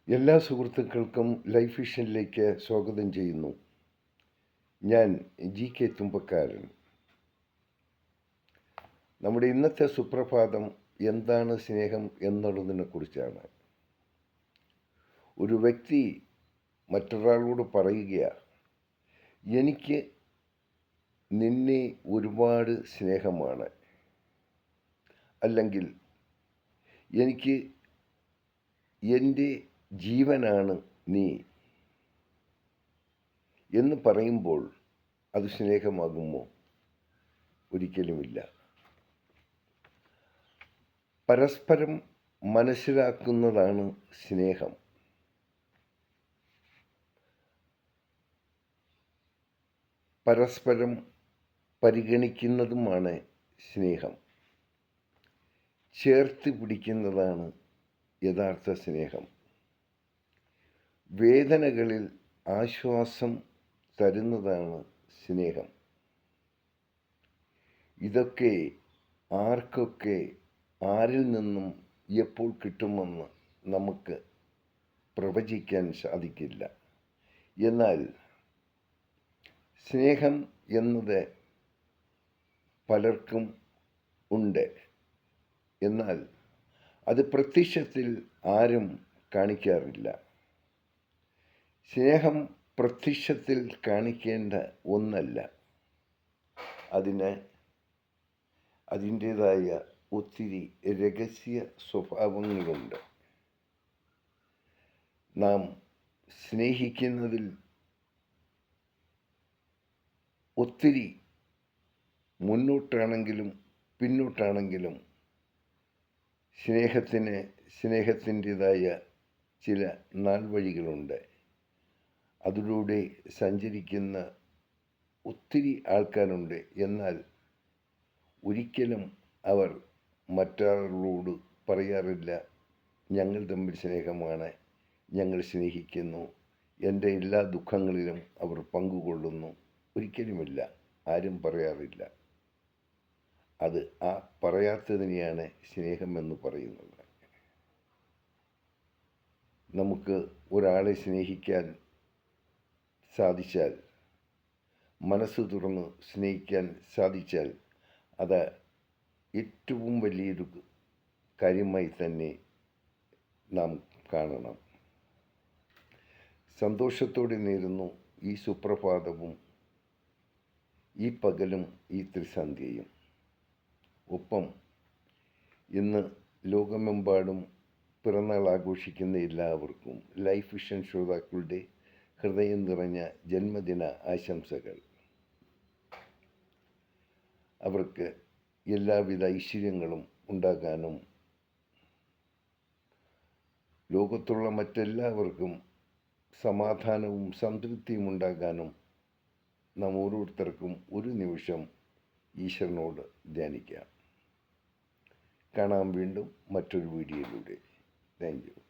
എല്ലാ സുഹൃത്തുക്കൾക്കും ലൈഫ് വിഷനിലേക്ക് സ്വാഗതം ചെയ്യുന്നു. ഞാൻ GK തുമ്പക്കാരൻ. നമ്മുടെ ഇന്നത്തെ സുപ്രഭാതം എന്താണ് സ്നേഹം എന്നുള്ളതിനെ കുറിച്ചാണ്. ഒരു വ്യക്തി മറ്റൊരാളോട് പറയുക, എനിക്ക് നിന്നെ ഒരുപാട് സ്നേഹമാണ്, അല്ലെങ്കിൽ എനിക്ക് എൻ്റെ ജീവനാണ് നീ എന്ന് പറയുമ്പോൾ അത് സ്നേഹമാകുമോ? ഒരിക്കലുമില്ല. പരസ്പരം മനസ്സിലാക്കുന്നതാണ് സ്നേഹം. പരസ്പരം പരിഗണിക്കുന്നതുമാണ് സ്നേഹം. ചേർത്ത് പിടിക്കുന്നതാണ് യഥാർത്ഥ സ്നേഹം. വേദനകളിൽ ആശ്വാസം തരുന്നതാണ് സ്നേഹം. ഇതൊക്കെ ആർക്കൊക്കെ ആരിൽ നിന്നും എപ്പോൾ കിട്ടുമെന്ന് നമുക്ക് പ്രവചിക്കാൻ സാധിക്കില്ല. എന്നാൽ സ്നേഹം എന്നത് പലർക്കും ഉണ്ട്. എന്നാൽ അത് പ്രത്യക്ഷത്തിൽ ആരും കാണിക്കാറില്ല. സ്നേഹം പ്രത്യക്ഷത്തിൽ കാണിക്കേണ്ട ഒന്നല്ല. അതിന് അതിൻ്റേതായ ഒത്തിരി രഹസ്യ സ്വഭാവങ്ങളുണ്ട്. നാം സ്നേഹിക്കുന്നതിൽ ഒത്തിരി മുന്നോട്ടാണെങ്കിലും പിന്നോട്ടാണെങ്കിലും സ്നേഹത്തിൻ്റേതായ ചില നാൾവഴികളുണ്ട്. അതിലൂടെ സഞ്ചരിക്കുന്ന ഒത്തിരി ആൾക്കാരുണ്ട്. എന്നാൽ ഒരിക്കലും അവർ മറ്റൊരാളോട് പറയാറില്ല, ഞങ്ങൾ തമ്മിൽ സ്നേഹമാണ്, ഞങ്ങൾ സ്നേഹിക്കുന്നു, എൻ്റെ എല്ലാ ദുഃഖങ്ങളിലും അവർ പങ്കുകൊള്ളുന്നു. ഒരിക്കലുമില്ല, ആരും പറയാറില്ല. അത് ആ പറയാത്തതിനെയാണ് സ്നേഹമെന്ന് പറയുന്നത്. നമുക്ക് ഒരാളെ സ്നേഹിക്കാൻ സാധിച്ചാൽ, മനസ്സ് തുറന്ന് സ്നേഹിക്കാൻ സാധിച്ചാൽ, അത് ഏറ്റവും വലിയൊരു കാര്യമായി തന്നെ നാം കാണണം. സന്തോഷത്തോടെ നേരുന്നു ഈ സുപ്രഭാതവും, ഈ പകലും, ഈ ത്രിസന്ധ്യയും. ഒപ്പം ഇന്ന് ലോകമെമ്പാടും പിറന്നാൾ ആഘോഷിക്കുന്ന എല്ലാവർക്കും ലൈഫ് വിഷൻ ശ്രോതാക്കളുടെ ഹൃദയം നിറഞ്ഞ ജന്മദിന ആശംസകൾ. അവർക്ക് എല്ലാവിധ ഐശ്വര്യങ്ങളും ഉണ്ടാകാനും ലോകത്തുള്ള മറ്റെല്ലാവർക്കും സമാധാനവും സംതൃപ്തിയും ഉണ്ടാകാനും നാം ഓരോരുത്തർക്കും ഒരു നിമിഷം ഈശ്വരനോട് ധ്യാനിക്കാം. കാണാം വീണ്ടും മറ്റൊരു വീഡിയോയിലൂടെ. Thank you.